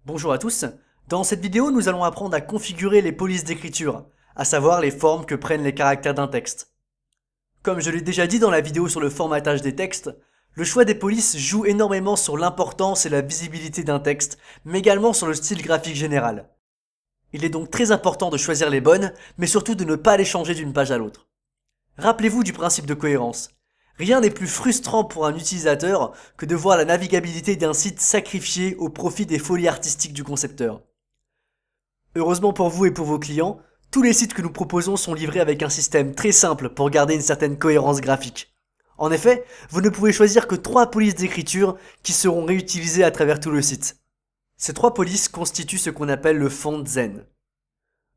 Bonjour à tous, dans cette vidéo nous allons apprendre à configurer les polices d'écriture, à savoir les formes que prennent les caractères d'un texte. Comme je l'ai déjà dit dans la vidéo sur le formatage des textes, le choix des polices joue énormément sur l'importance et la visibilité d'un texte, mais également sur le style graphique général. Il est donc très important de choisir les bonnes, mais surtout de ne pas les changer d'une page à l'autre. Rappelez-vous du principe de cohérence. Rien n'est plus frustrant pour un utilisateur que de voir la navigabilité d'un site sacrifiée au profit des folies artistiques du concepteur. Heureusement pour vous et pour vos clients, tous les sites que nous proposons sont livrés avec un système très simple pour garder une certaine cohérence graphique. En effet, vous ne pouvez choisir que 3 polices d'écriture qui seront réutilisées à travers tout le site. Ces 3 polices constituent ce qu'on appelle le font zen.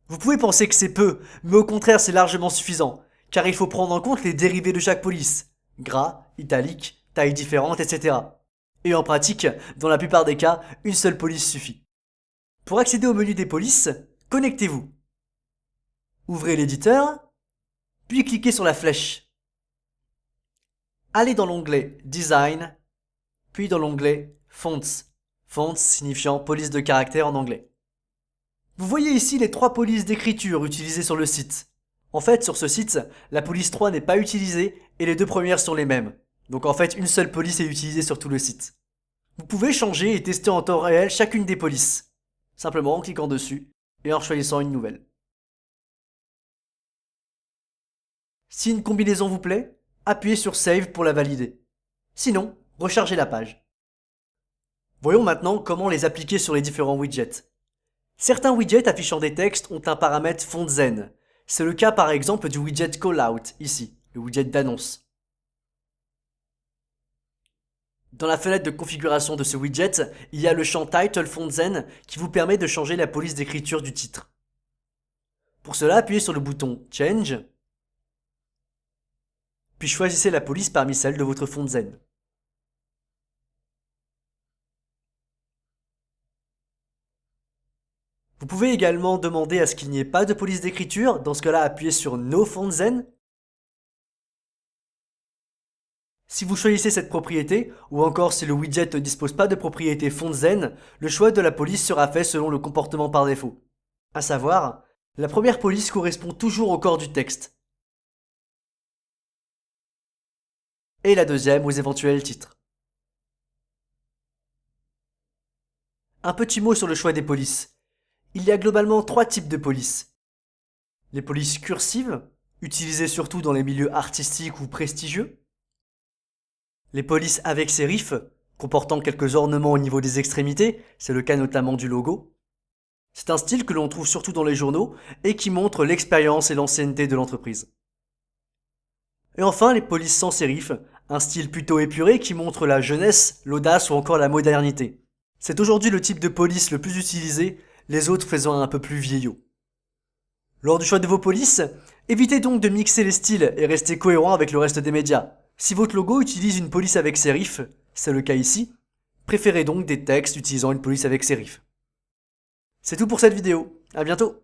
Vous pouvez penser que c'est peu, mais au contraire c'est largement suffisant, car il faut prendre en compte les dérivés de chaque police. Gras, italique, tailles différentes, etc. Et en pratique, dans la plupart des cas, une seule police suffit. Pour accéder au menu des polices, connectez-vous. Ouvrez l'éditeur, puis cliquez sur la flèche. Allez dans l'onglet Design, puis dans l'onglet Fonts. Fonts signifiant police de caractère en anglais. Vous voyez ici les 3 polices d'écriture utilisées sur le site. En fait, sur ce site, la police 3 n'est pas utilisée et les 2 premières sont les mêmes. Donc en fait, une seule police est utilisée sur tout le site. Vous pouvez changer et tester en temps réel chacune des polices, simplement en cliquant dessus et en choisissant une nouvelle. Si une combinaison vous plaît, appuyez sur Save pour la valider. Sinon, rechargez la page. Voyons maintenant comment les appliquer sur les différents widgets. Certains widgets affichant des textes ont un paramètre font zen. C'est le cas par exemple du widget Callout, ici, le widget d'annonce. Dans la fenêtre de configuration de ce widget, il y a le champ Title Font Zen qui vous permet de changer la police d'écriture du titre. Pour cela, appuyez sur le bouton Change, puis choisissez la police parmi celles de votre font zen. Vous pouvez également demander à ce qu'il n'y ait pas de police d'écriture, dans ce cas-là appuyez sur No Font Zen. Si vous choisissez cette propriété, ou encore si le widget ne dispose pas de propriété font zen, le choix de la police sera fait selon le comportement par défaut. À savoir, la première police correspond toujours au corps du texte, et la deuxième aux éventuels titres. Un petit mot sur le choix des polices. Il y a globalement 3 types de polices. Les polices cursives, utilisées surtout dans les milieux artistiques ou prestigieux. Les polices avec sérif, comportant quelques ornements au niveau des extrémités, c'est le cas notamment du logo. C'est un style que l'on trouve surtout dans les journaux et qui montre l'expérience et l'ancienneté de l'entreprise. Et enfin, les polices sans sérif, un style plutôt épuré qui montre la jeunesse, l'audace ou encore la modernité. C'est aujourd'hui le type de police le plus utilisé, les autres faisant un peu plus vieillot. Lors du choix de vos polices, évitez donc de mixer les styles et restez cohérent avec le reste des médias. Si votre logo utilise une police avec sérif, c'est le cas ici, préférez donc des textes utilisant une police avec sérif. C'est tout pour cette vidéo, à bientôt!